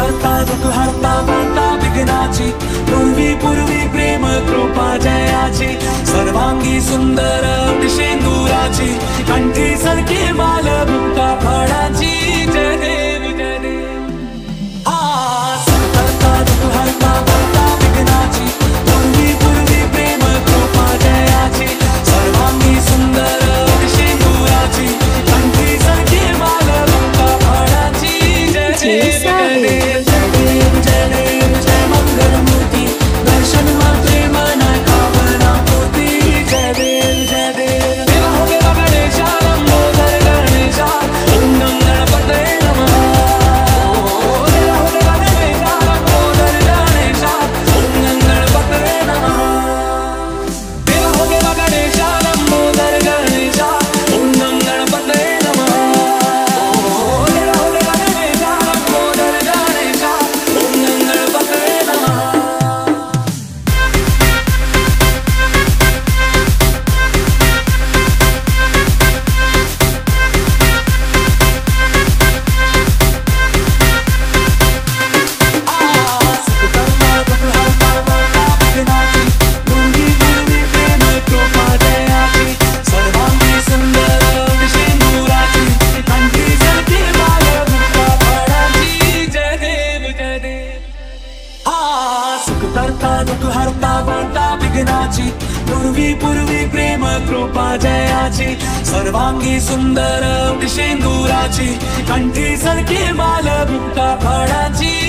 करता दुःख हरता बोलता विघ्नाची, पूर्वी पूर्वी प्रेम कृपा जयाची, सर्वांगी सुंदर शेंदुराची, कंठी सलके माल मुक्ता फळाची. जय देव जय देव. करता दुःख हरता बोलता विघ्नाची, पूर्वी पूर्वी प्रेम कृपा जयाची, सर्वांगी सुंदर शेंदुराची, कंठी सलके माल मुक्ता फळाची. जय देव जय देव जय देव जय देव जय मंगलमूर्ती, दर्शन मात्रे मना कामना पूर्ती. जय देव जय देव. देवा हो देवा गणेशा, लंबोदर गणेशा, ओम नम गणपतये नमः. देवा हो देवा गणेशा, लंबोदर गणेशा, ओम नम गणपतये नमः. देवा हो देवा गणेशा, लंबोदर गणेशा, ओम नम गणपतये नमः. देवा हो देवा गणेशा, लंबोदर गणेशा, ओम नम गणपतये नमः. दुःख हरता बोलता विघ्नाची, पूर्वी पूर्वी प्रेम कृपा जयाची, सर्वांगी सुंदर शेंदुराची, कंठी सलके माल मुक्ता फळाची.